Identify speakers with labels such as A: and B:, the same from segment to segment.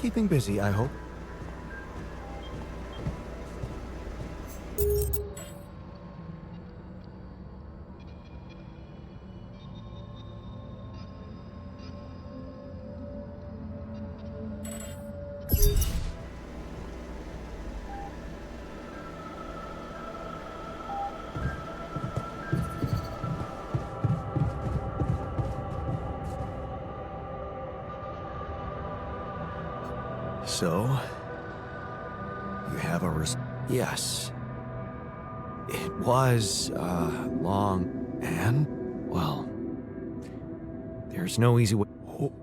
A: Keeping busy, I hope. So, you have a Yes. It was, long and, well, there's no easy way. Oh,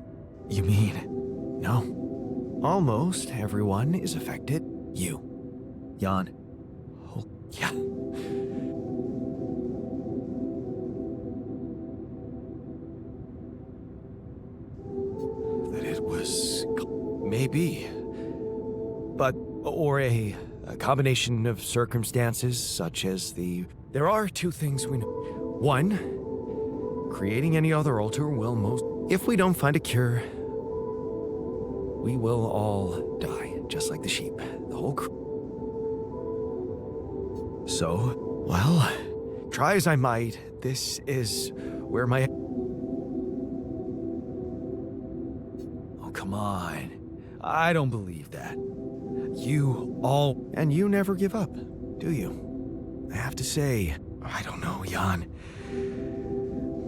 A: you mean, no. Almost everyone is affected. You. Jan. Oh, yeah. That it was, maybe. But, or a combination of circumstances, such as There are two things we know. One, creating any other altar will most... If we don't find a cure, we will all die, just like the sheep. The whole crew. So, well, try as I might, this is where my... Oh, come on. I don't believe that. And you never give up, do you? I have to say, I don't know, Jan.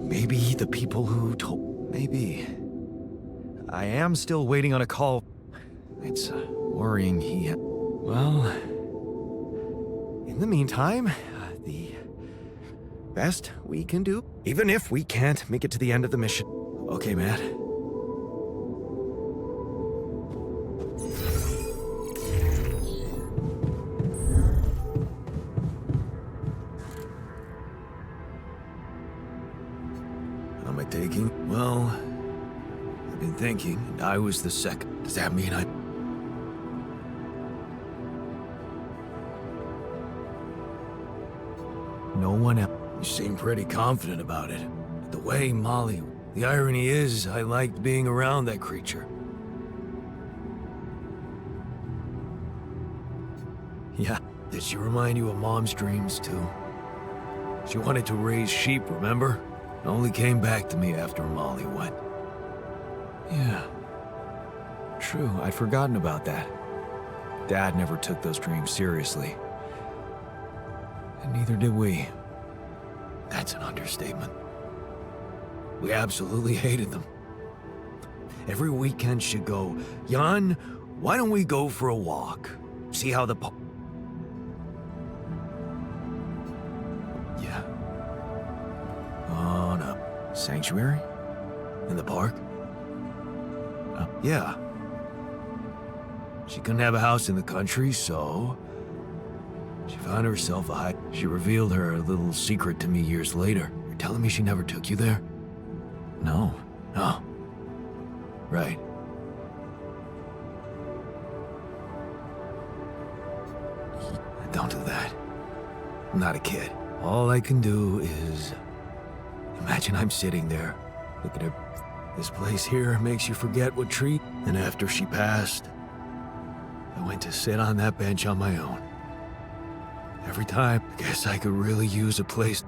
A: Maybe the people who told... Maybe. I am still waiting on a call. It's worrying Well, in the meantime, the best we can do, even if we can't make it to the end of the mission. Okay, Matt. Taking? Well, I've been thinking, and I was the second. Does that mean No one else? You seem pretty confident about it. But the way Molly... The irony is, I liked being around that creature. Yeah. Did she remind you of Mom's dreams, too? She wanted to raise sheep, remember? It only came back to me after Molly went. Yeah. True, I'd forgotten about that. Dad never took those dreams seriously. And neither did we. That's an understatement. We absolutely hated them. Every weekend she'd go, Jan, why don't we go for a walk? See how the Yeah. Oh, no. Sanctuary? In the park? Yeah. She couldn't have a house in the country, so... She found herself a hide. She revealed her little secret to me years later. You're telling me she never took you there? No. No. Right. Don't do that. I'm not a kid. All I can do is... Imagine I'm sitting there, looking at... This place here makes you forget what tree... And after she passed, I went to sit on that bench on my own. Every time, I guess I could really use a place...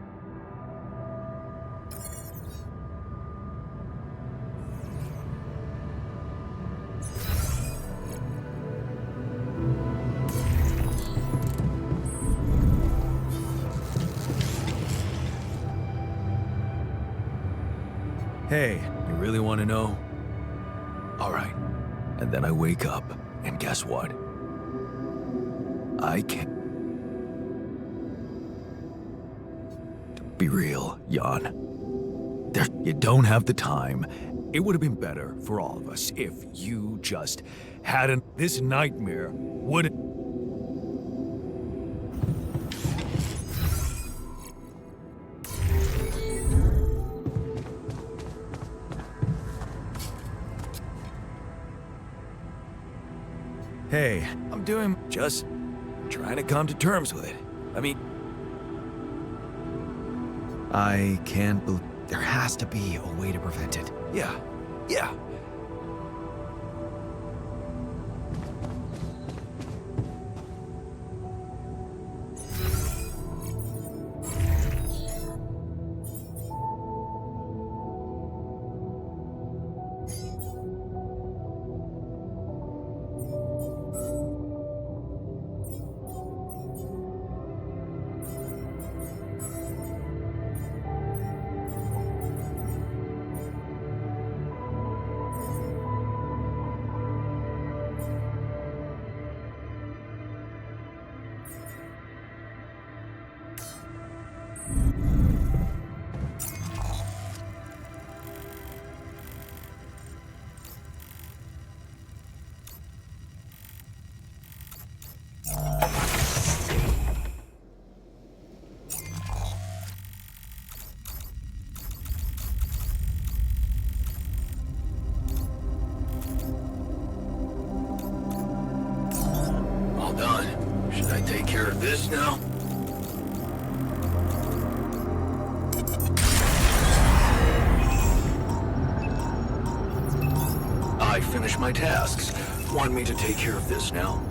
A: Hey, you really want to know? All right. And then I wake up, and guess what? I can't... Be real, Jan. You don't have the time. It would have been better for all of us if you just hadn't... This nightmare would... Hey, I'm doing... just trying to come to terms with it. I mean... I can't believe... There has to be a way to prevent it. Yeah. this now? I finished my tasks. Want me to take care of this now?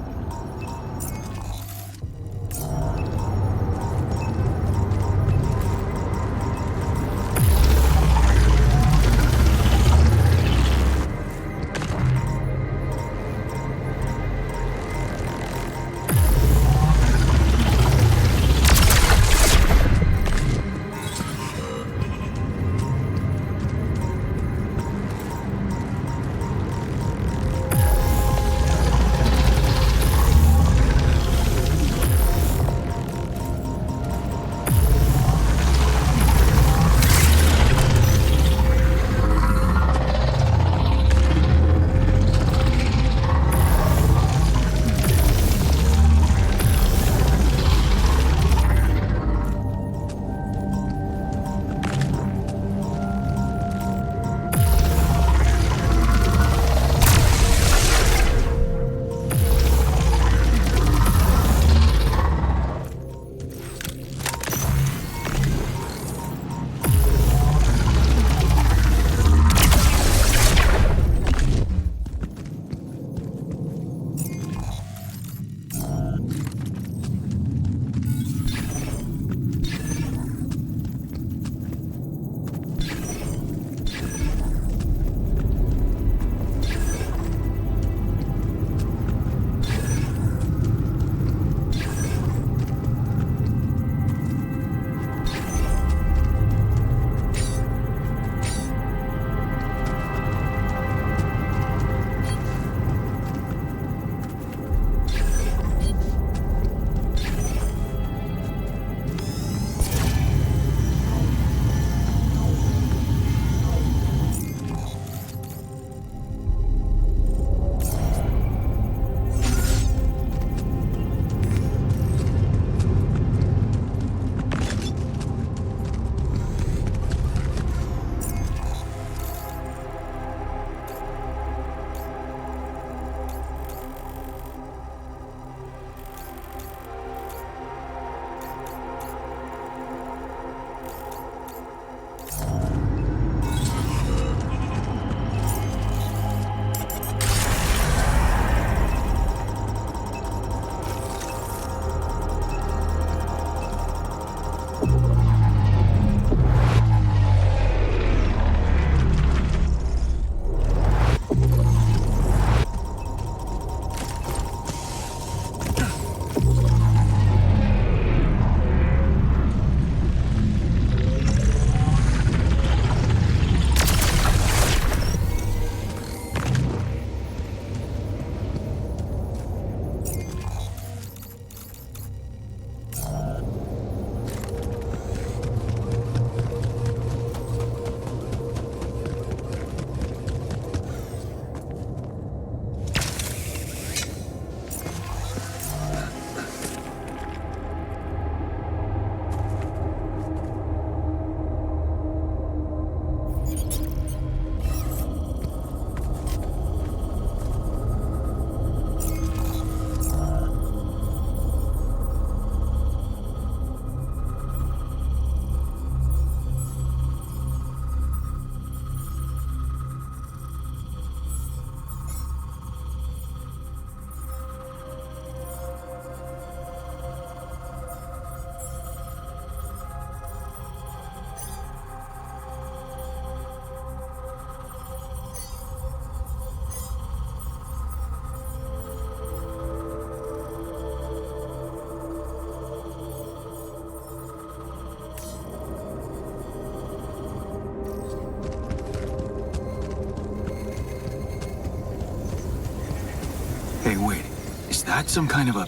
B: Hey, wait. Is that some kind of a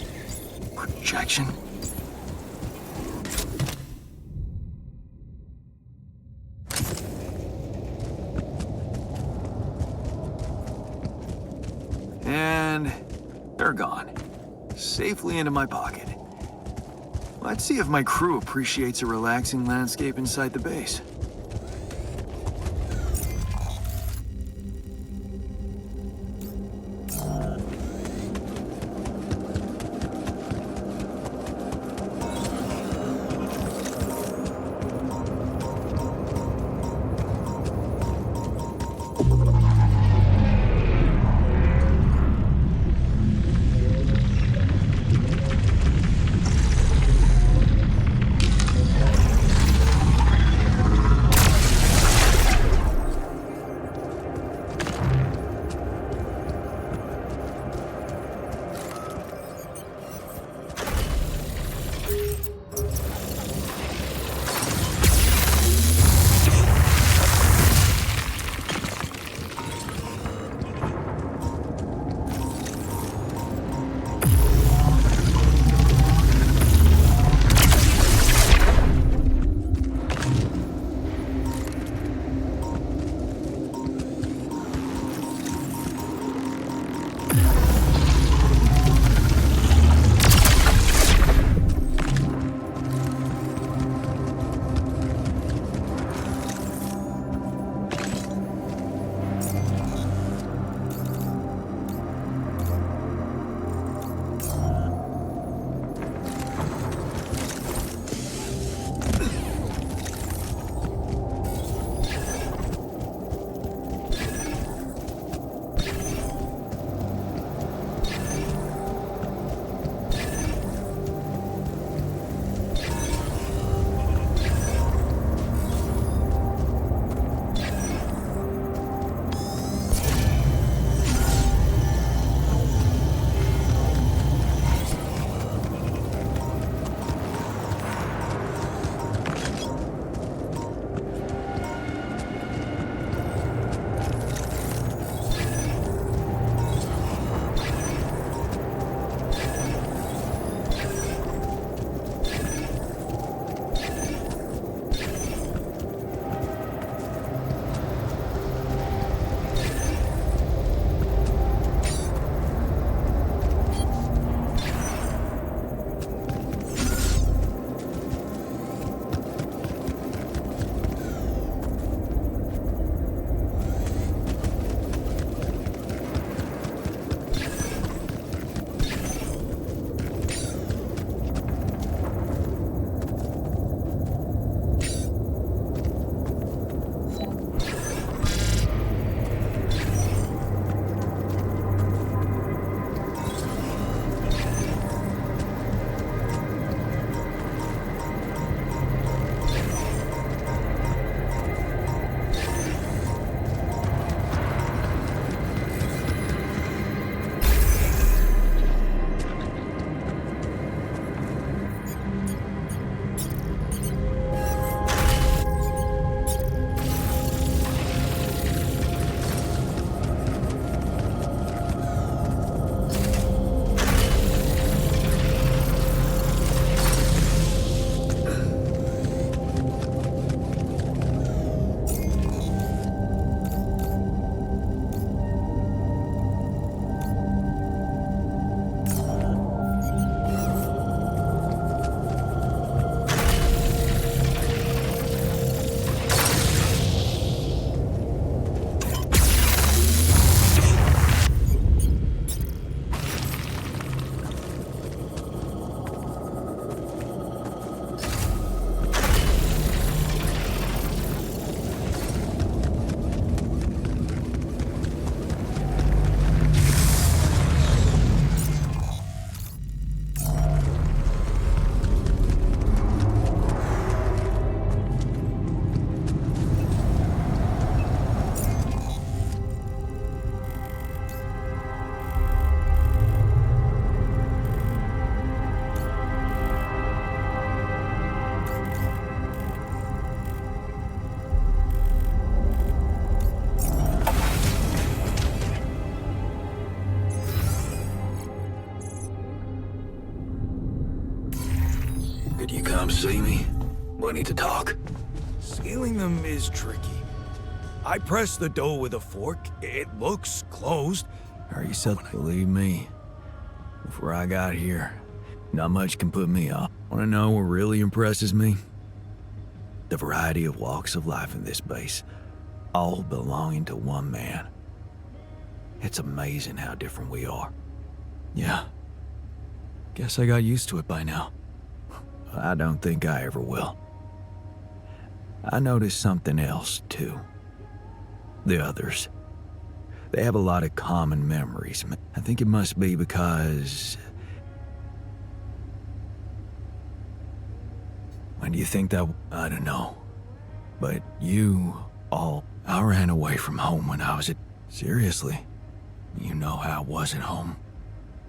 B: projection? And they're gone. Safely into my pocket. Let's see if my crew appreciates a relaxing landscape inside the base.
A: see me? We need to talk.
C: Sealing them is tricky. I press the dough with a fork. It looks closed.
A: Are you so? Believe me, before I got here, not much can put me off. Want to know what really impresses me? The variety of walks of life in this base, all belonging to one man. It's amazing how different we are. Yeah. Guess I got used to it by now. I don't think I ever will. I noticed something else, too. The others. They have a lot of common memories. I think it must be because... When do you think that... I don't know. But you all... I ran away from home when I was at... Seriously? You know how I was at home.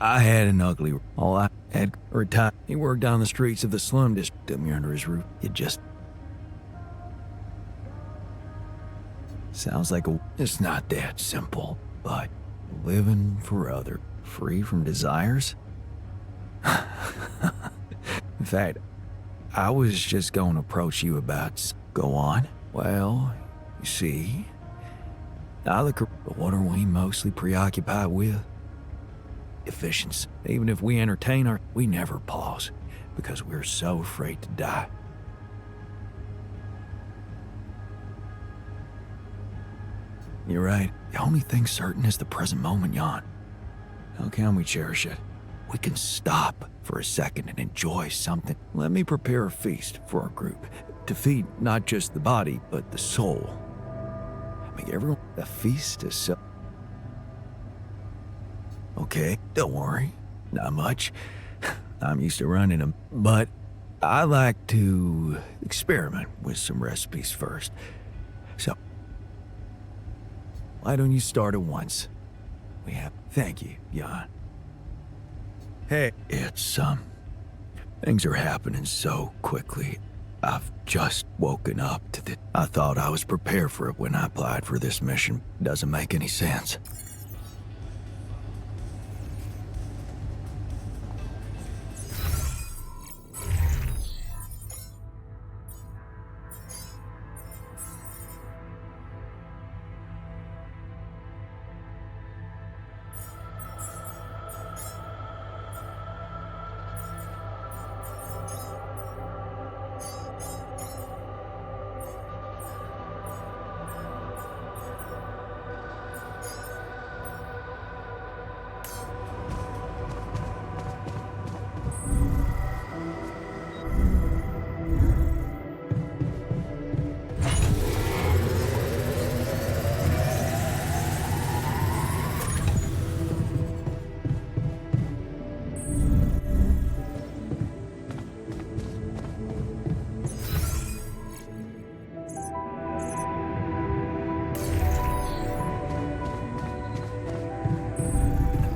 A: I had an ugly... All I had retired. He worked down the streets of the slum district. Took me under his roof. It just... Sounds like it's not that simple, but living for others, free from desires? In fact, I was just going to approach you about... Go on. Well, you see, but what are we mostly preoccupied with? Efficiency. Even if we entertain we never pause, because we're so afraid to die. You're right. The only thing certain is the present moment, Jan. How can we cherish it? We can stop for a second and enjoy something. Let me prepare a feast for our group to feed not just the body, but the soul. Make everyone a feast is so... Okay, don't worry. Not much. I'm used to running them. But I like to experiment with some recipes first. So... Why don't you start at once? We have... Thank you, Jan. Hey, it's, things are happening so quickly. I've just woken up to the... I thought I was prepared for it when I applied for this mission. Doesn't make any sense.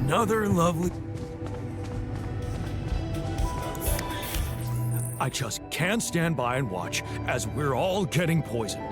C: Another lovely... I just can't stand by and watch as we're all getting poisoned.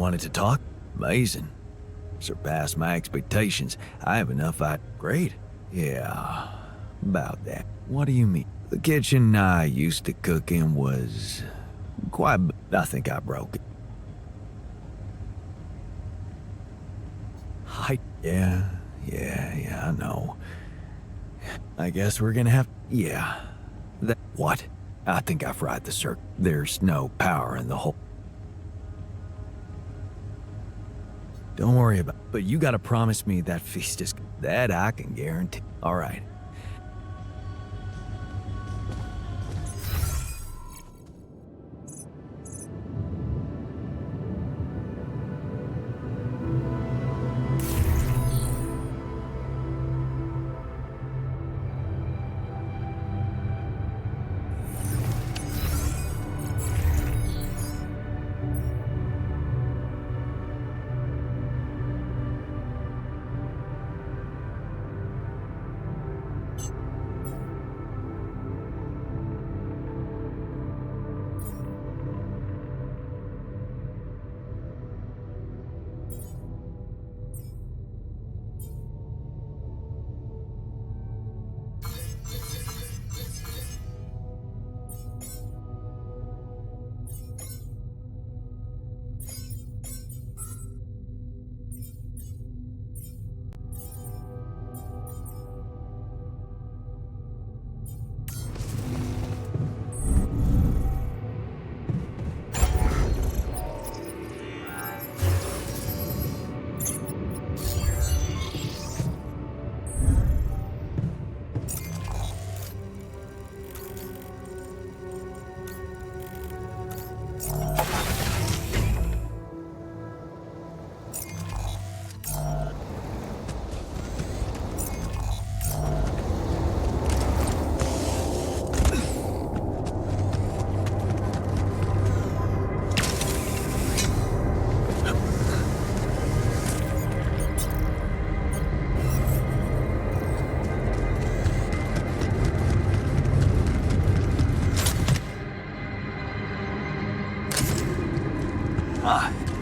A: wanted to talk? Amazing. Surpassed my expectations. I have enough Great. Yeah, about that. What do you mean? The kitchen I used to cook in was quite... I think I broke it. Yeah, I know. I guess we're gonna have... Yeah. What? I think I fried the circuit. There's no power in the whole... Don't worry about it, but you gotta promise me that feast is... That I can guarantee. All right.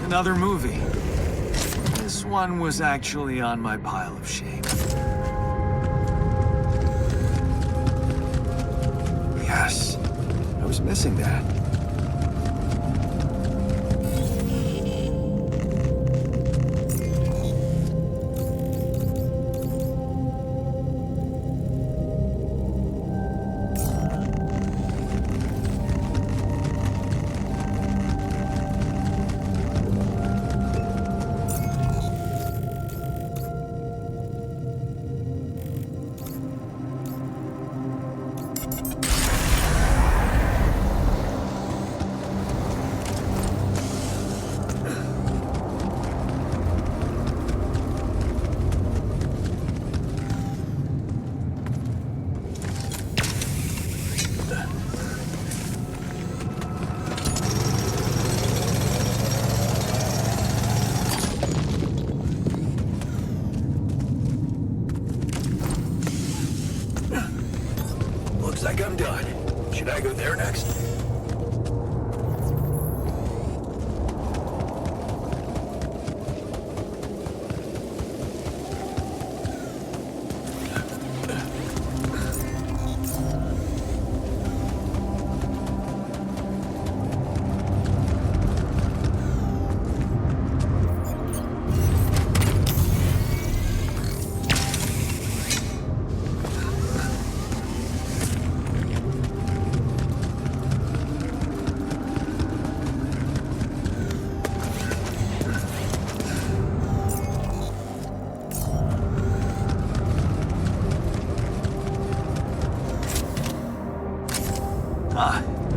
B: Another movie. This one was actually on my pile of shame. Yes, I was missing that.
C: Looks like I'm done. Should I go there next?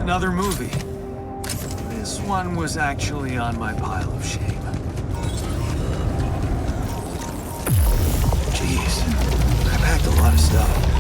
B: Another movie. This one was actually on my pile of shame. Jeez, I packed a lot of stuff.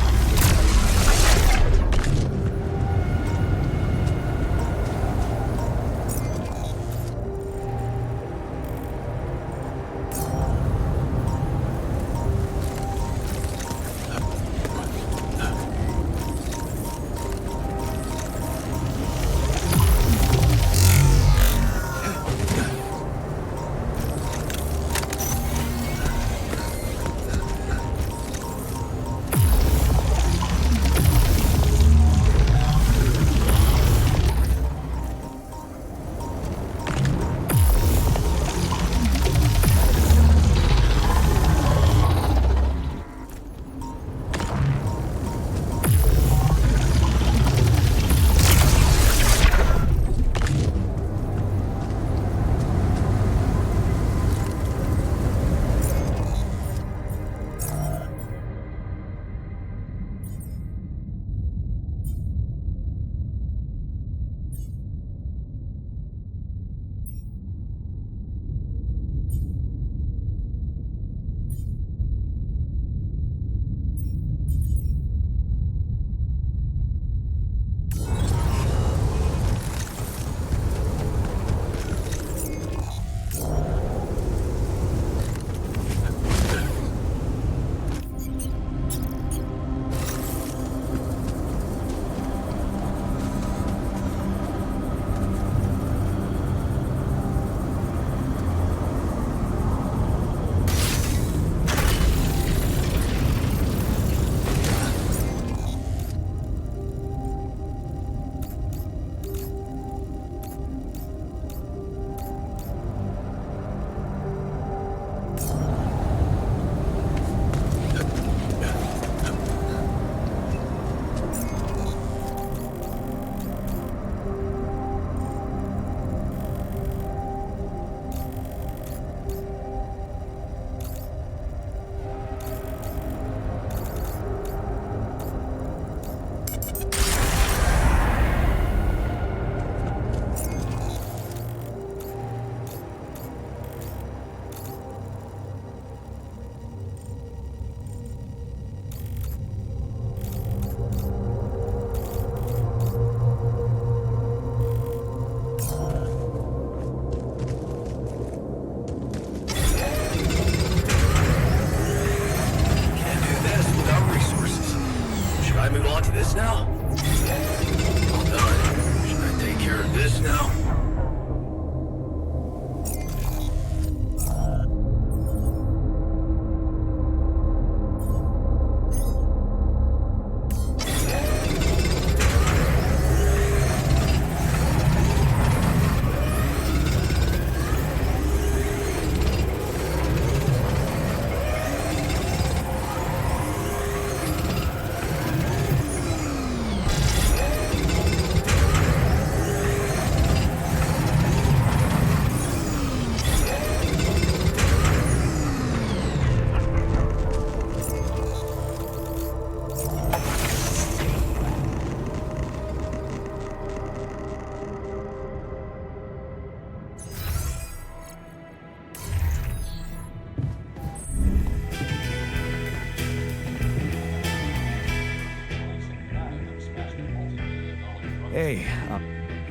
C: Hey,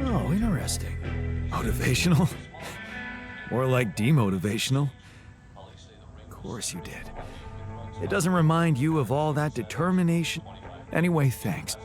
C: oh, interesting. Motivational? More like demotivational. Of course you did. It doesn't remind you of all that determination. Anyway, thanks.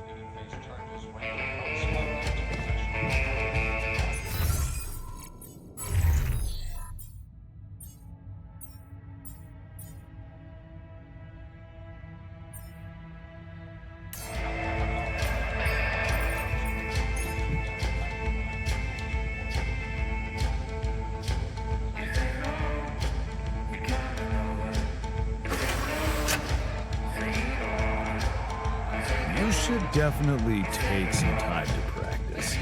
C: You should definitely take some time to practice.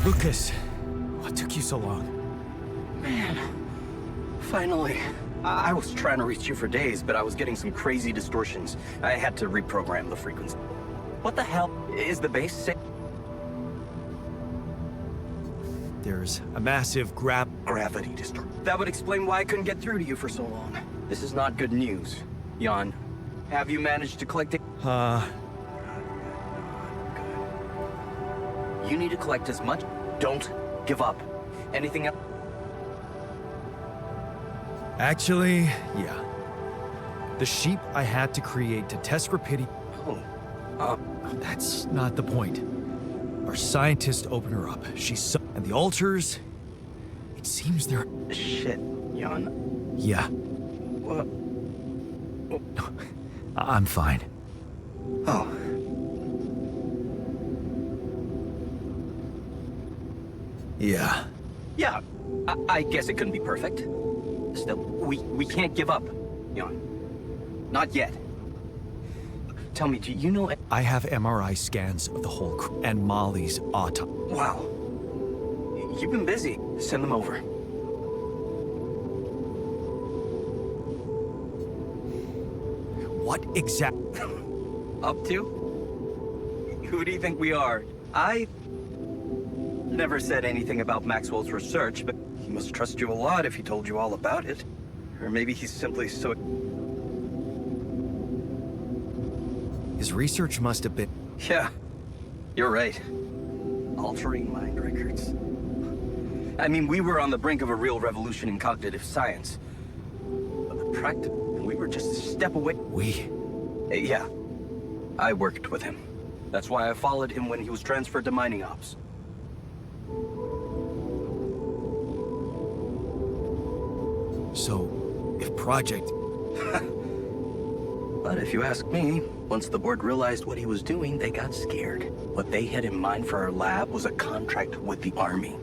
C: Lucas, what took you so long?
D: Man, finally. I was trying to reach you for days, but I was getting some crazy distortions. I had to reprogram the frequency. What the hell is the base say?
C: There's a massive
D: Gravity distortion. That would explain why I couldn't get through to you for so long. This is not good news, Jan. Have you managed to collect it? You need to collect as much. Don't give up. Anything else?
C: Actually, yeah. The sheep I had to create to test for pity. That's not the point. Our scientists open her up. And the altars, it seems they're...
D: Shit, Jan.
C: Yeah,
D: What?
C: I'm fine.
D: Oh.
C: Yeah.
D: Yeah, I guess it couldn't be perfect. Still, we can't give up, Jan. Not yet. Tell me, do you know...
C: I have MRI scans of the whole crew and Molly's autopsy.
D: Wow. You've been busy. Send them over.
C: What exact...
D: Up to? Who do you think we are? I never said anything about Maxwell's research, but he must trust you a lot if he told you all about it. Or maybe he's simply so...
C: His research must have been...
D: Yeah, you're right. Altering mind records. I mean, we were on the brink of a real revolution in cognitive science. But the practical... We were just a step away.
C: We...
D: Yeah. I worked with him. That's why I followed him when he was transferred to mining ops.
C: So, if Project...
D: But if you ask me, once the board realized what he was doing, they got scared. What they had in mind for our lab was a contract with the Army.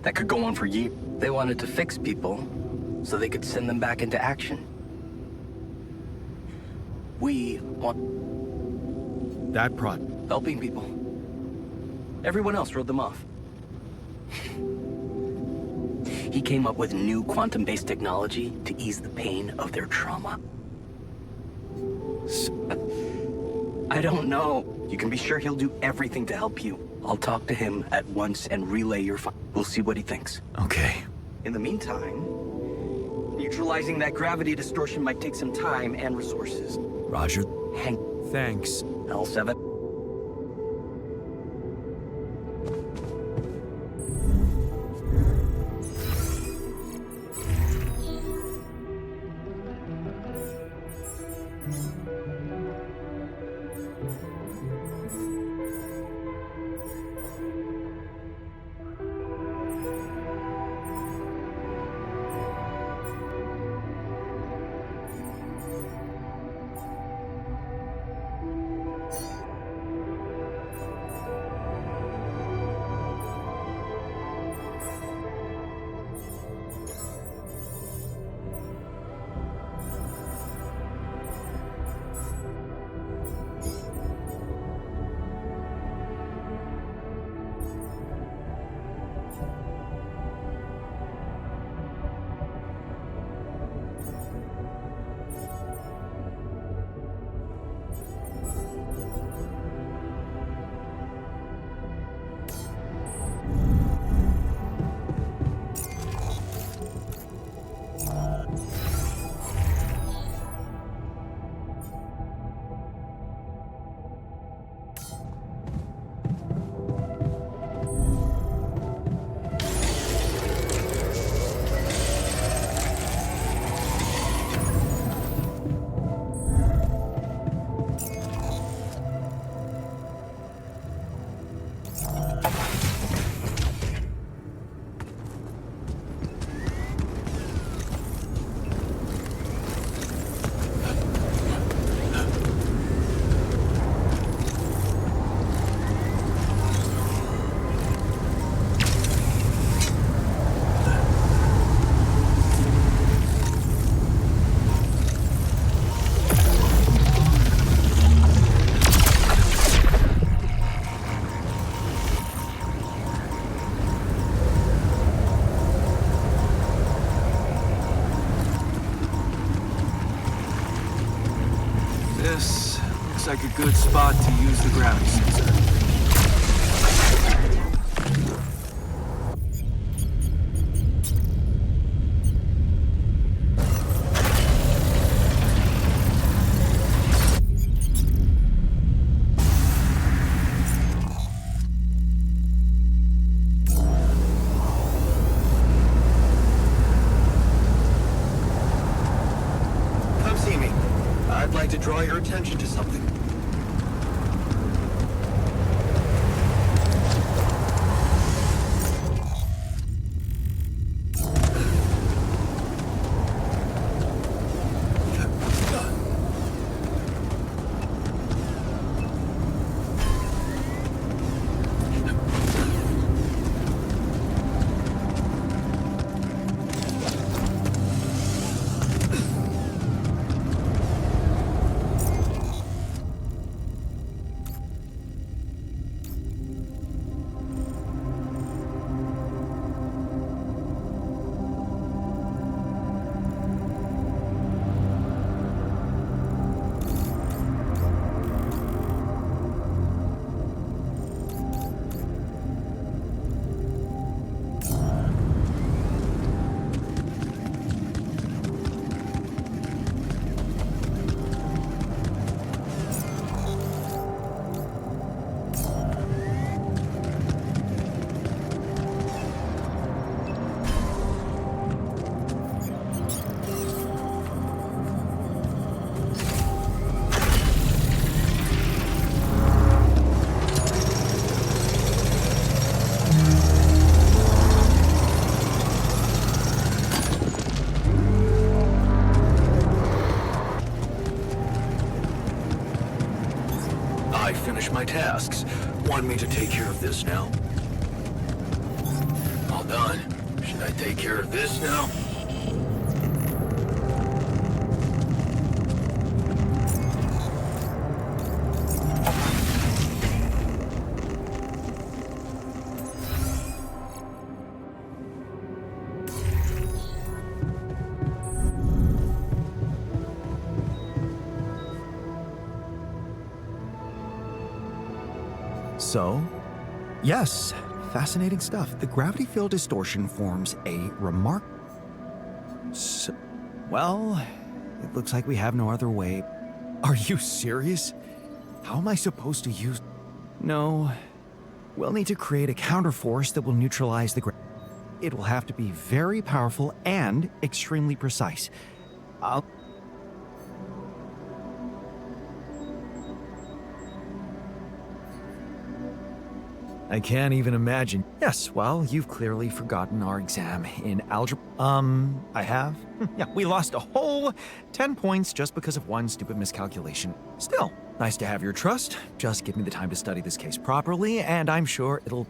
D: That could go on for years. They wanted to fix people, so they could send them back into action. We want...
C: That
D: helping people. Everyone else wrote them off. He came up with new quantum-based technology to ease the pain of their trauma. I don't know. You can be sure he'll do everything to help you. I'll talk to him at once and relay your We'll see what he thinks.
C: Okay.
D: In the meantime, neutralizing that gravity distortion might take some time and resources.
C: Roger. Thanks.
D: L7.
B: This looks like a good spot to use the gravity sensor.
E: Come see me. I'd like to draw your attention to something.
A: I finished my tasks. Want me to take care of this now? All done. Should I take care of this now?
C: So, yes, fascinating stuff. The gravity field distortion forms a remark. Well, it looks like we have no other way. Are you serious? How am I supposed to use? No, we'll need to create a counterforce that will neutralize the gravity. It will have to be very powerful and extremely precise. I can't even imagine. Yes, well, you've clearly forgotten our exam in algebra. I have? Yeah, we lost a whole 10 points just because of one stupid miscalculation. Still, nice to have your trust. Just give me the time to study this case properly, and I'm sure it'll...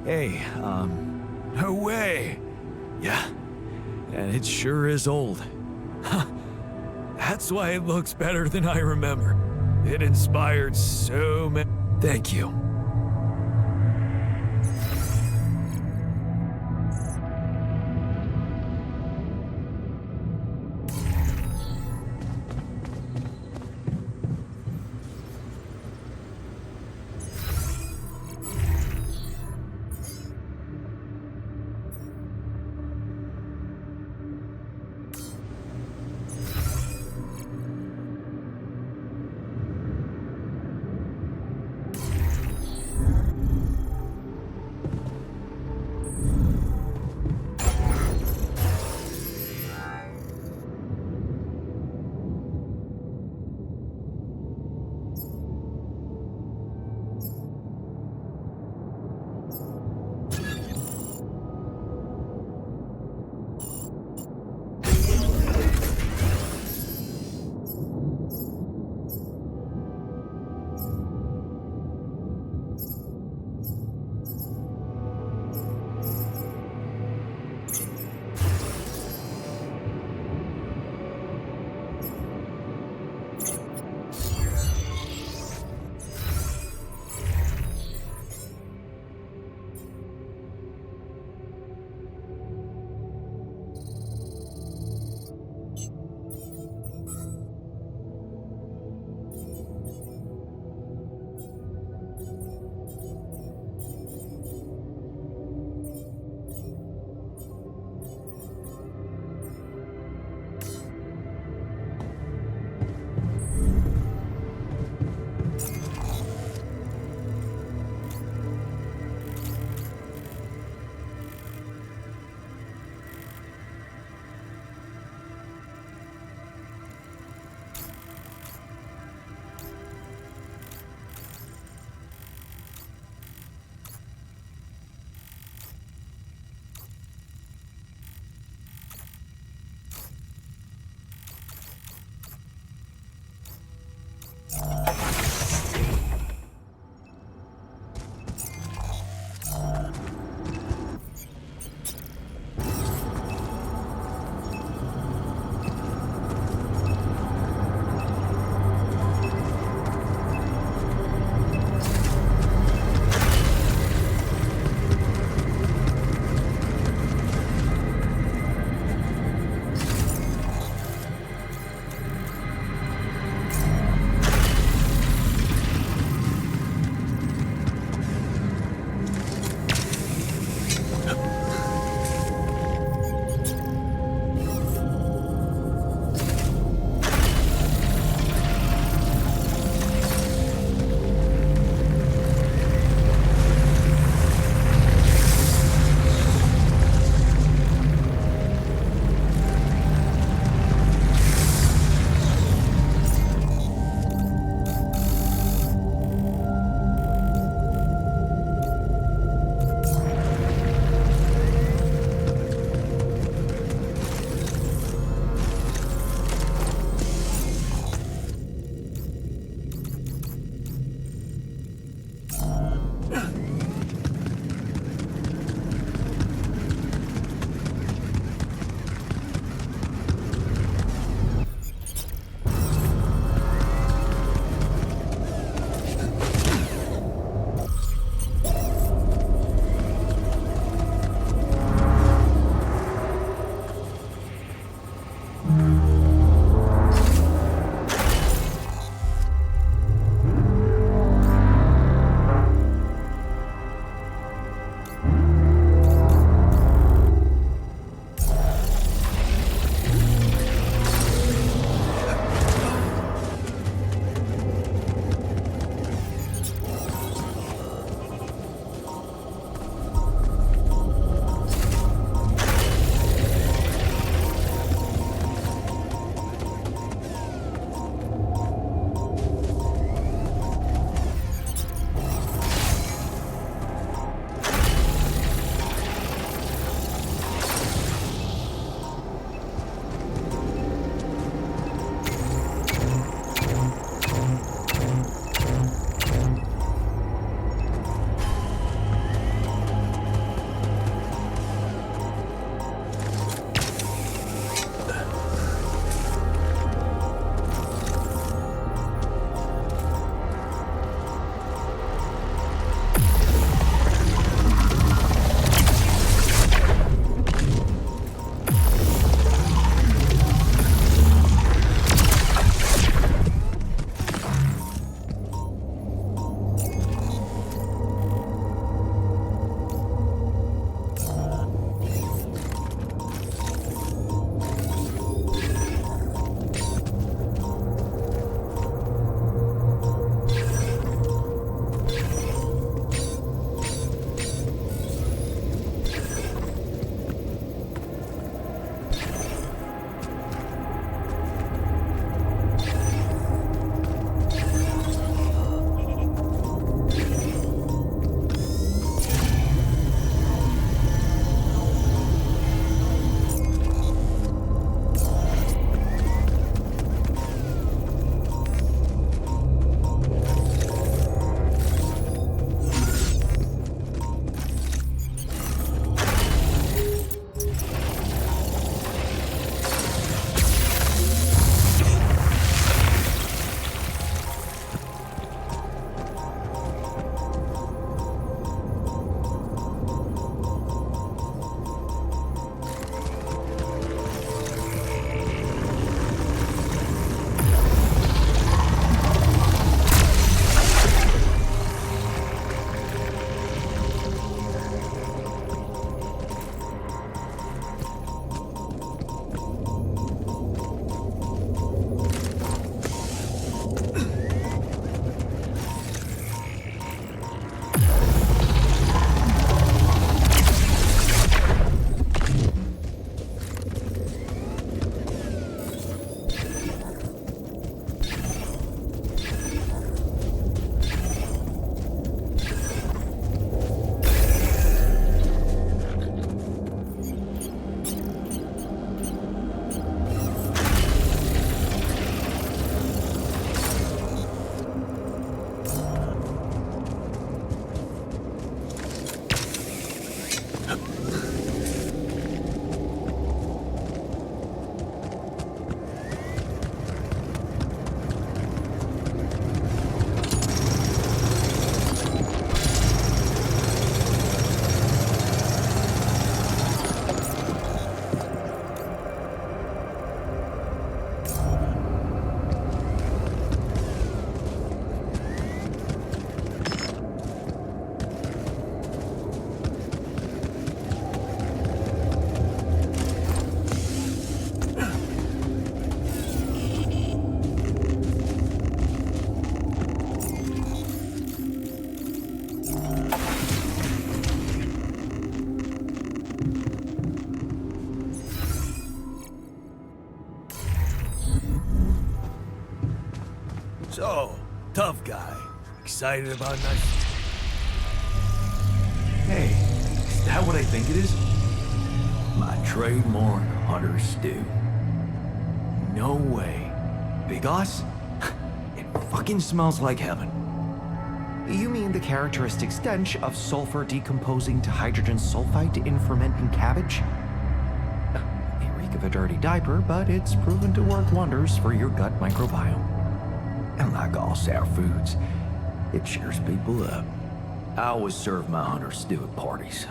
C: Hey,
A: No way!
C: yeah, and it sure is old.
A: That's why it looks better than I remember. It inspired so many. Thank you. tough guy. Excited about nice.
C: Hey, is that what I think it is?
A: My trademark hunter stew.
C: No way. Big Us? It fucking smells like heaven.
F: You mean the characteristic stench of sulfur decomposing to hydrogen sulfide in fermenting cabbage? May reek of a dirty diaper, but it's proven to work wonders for your gut microbiome.
A: And like all sour foods, it cheers people up. I always serve my hunter stew at parties.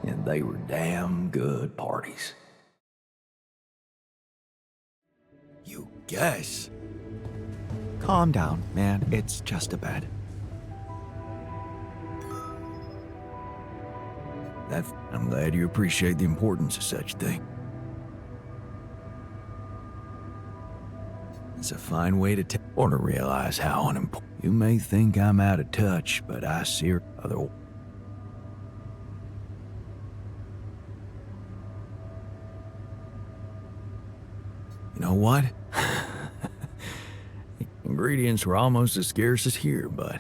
A: And they were damn good parties. You guess?
C: Calm down, man. It's just a bed.
A: I'm glad you appreciate the importance of such a thing. It's a fine way to or to realize how unimportant. You may think I'm out of touch, but I see other. You know what? Ingredients were almost as scarce as here, but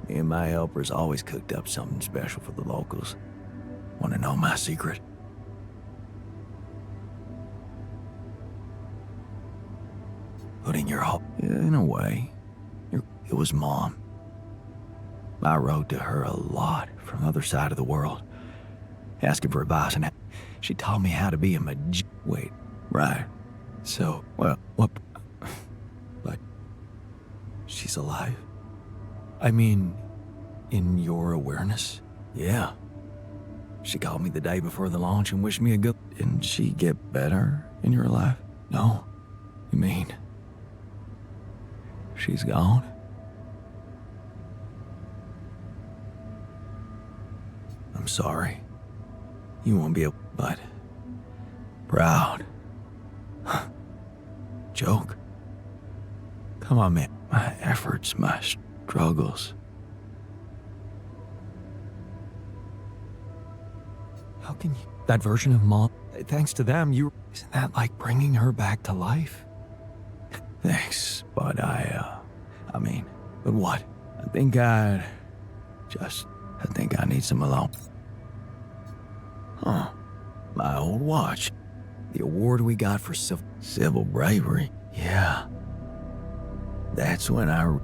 A: me and my helpers always cooked up something special for the locals. Want to know my secret? Putting your hope, in a way, it was Mom. I wrote to her a lot from the other side of the world, asking for advice, and she taught me how to be a Wait, right. So, well, what? But she's alive? I mean, in your awareness? Yeah. She called me the day before the launch and wished me a good... Didn't she get better in your life? No. You mean... she's gone? I'm sorry. You won't be able... but... proud. Joke? Come on, man. My efforts, my struggles.
C: How can you... That version of Mom... Thanks to them, you... Isn't that like bringing her back to life?
A: Thanks, but but what? I think I need some alone. Huh. My old watch. The award we got for civil bravery. Yeah. That's when I